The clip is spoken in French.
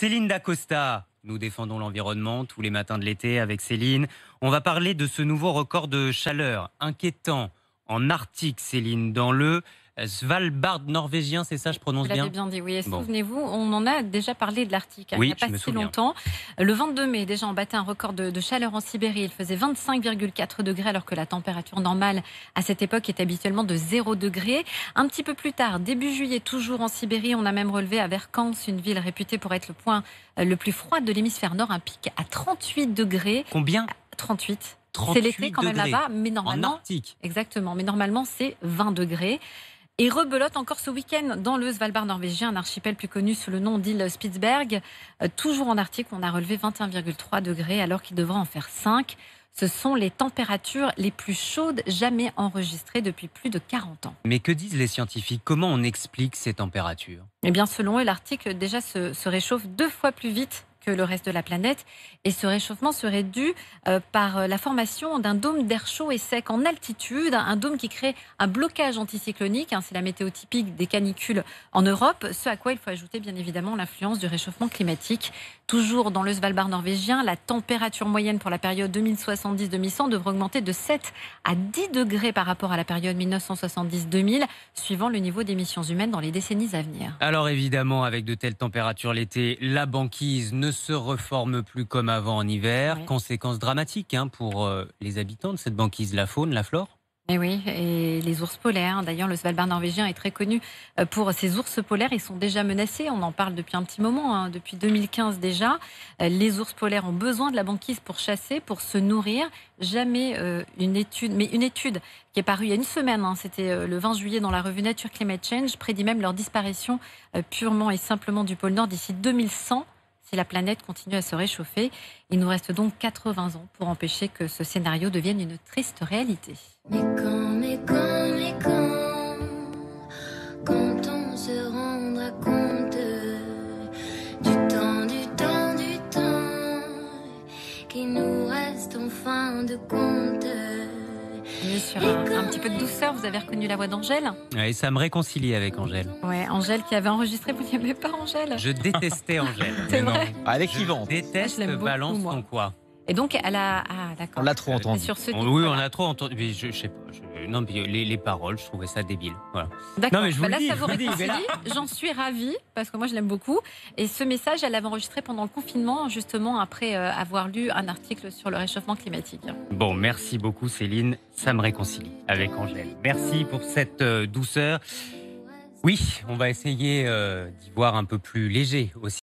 Céline Dacosta. Nous défendons l'environnement tous les matins de l'été avec Céline. On va parler de ce nouveau record de chaleur inquiétant en Arctique, Céline, dans le Svalbard norvégien, c'est ça, je prononce Vous bien? l'avez bien dit, oui. Et Bon. souvenez-vous, on en a déjà parlé de l'Arctique, il Oui, n'y a pas je me si souviens. longtemps. Le 22 mai, déjà, on battait un record de chaleur en Sibérie. Il faisait 25,4 degrés, alors que la température normale à cette époque est habituellement de 0 degré. Un petit peu plus tard, début juillet, toujours en Sibérie, on a même relevé à Verkhans, une ville réputée pour être le point le plus froid de l'hémisphère nord, un pic à 38 degrés. Combien? 38. 38 C'est l'été quand même degrés. là-bas, mais En normalement, Arctique. exactement, mais normalement c'est 20 degrés. Et rebelote encore ce week-end dans le Svalbard norvégien, un archipel plus connu sous le nom d'île Spitsberg. Toujours en Arctique, on a relevé 21,3 degrés alors qu'il devrait en faire 5. Ce sont les températures les plus chaudes jamais enregistrées depuis plus de 40 ans. Mais que disent les scientifiques? Comment on explique ces températures? Eh bien, selon eux, l'Arctique déjà se réchauffe 2 fois plus vite que le reste de la planète. Et ce réchauffement serait dû par la formation d'un dôme d'air chaud et sec en altitude, un dôme qui crée un blocage anticyclonique. C'est la météo typique des canicules en Europe, ce à quoi il faut ajouter bien évidemment l'influence du réchauffement climatique. Toujours dans le Svalbard norvégien, la température moyenne pour la période 2070-2100 devrait augmenter de 7 à 10 degrés par rapport à la période 1970-2000, suivant le niveau d'émissions humaines dans les décennies à venir. Alors évidemment, avec de telles températures l'été, la banquise ne se reforme plus comme avant en hiver. Oui. Conséquences dramatiques pour les habitants de cette banquise, la faune, la flore. Et oui, et les ours polaires. D'ailleurs, le Svalbard norvégien est très connu pour ses ours polaires. Ils sont déjà menacés. On en parle depuis un petit moment, depuis 2015 déjà. Les ours polaires ont besoin de la banquise pour chasser, pour se nourrir. Jamais une étude qui est parue il y a une semaine, c'était le 20 juillet dans la revue Nature Climate Change, prédit même leur disparition purement et simplement du pôle Nord d'ici 2100. Si la planète continue à se réchauffer, il nous reste donc 80 ans pour empêcher que ce scénario devienne une triste réalité. Mais quand on se rendra compte du temps qui nous reste en fin de compte. On est sur un petit peu de douceur. Vous avez reconnu la voix d'Angèle? Et ça me réconcilie avec Angèle. Ouais, Angèle qui avait enregistré. Vous n'aimez pas Angèle? Je détestais Angèle. C'est Mais non. vrai? Elle est clivante. Je déteste Je l'aime beaucoup, Balance moi. ton quoi. Et donc, elle a... Ah, d'accord. On l'a trop entendu. Sur ce Oui, titre, on voilà. a trop entendu. Mais je sais pas. Non, mais les paroles, je trouvais ça débile. Voilà. D'accord. Non, mais je vous Là, le dis, ça je vous vous le dis, mais là- réconcilie. J'en suis ravie, parce que moi, je l'aime beaucoup. Et ce message, elle l'avait enregistré pendant le confinement, justement, après avoir lu un article sur le réchauffement climatique. Bon, merci beaucoup Céline. Ça me réconcilie avec Angèle. Merci pour cette douceur. Oui, on va essayer d'y voir un peu plus léger aussi.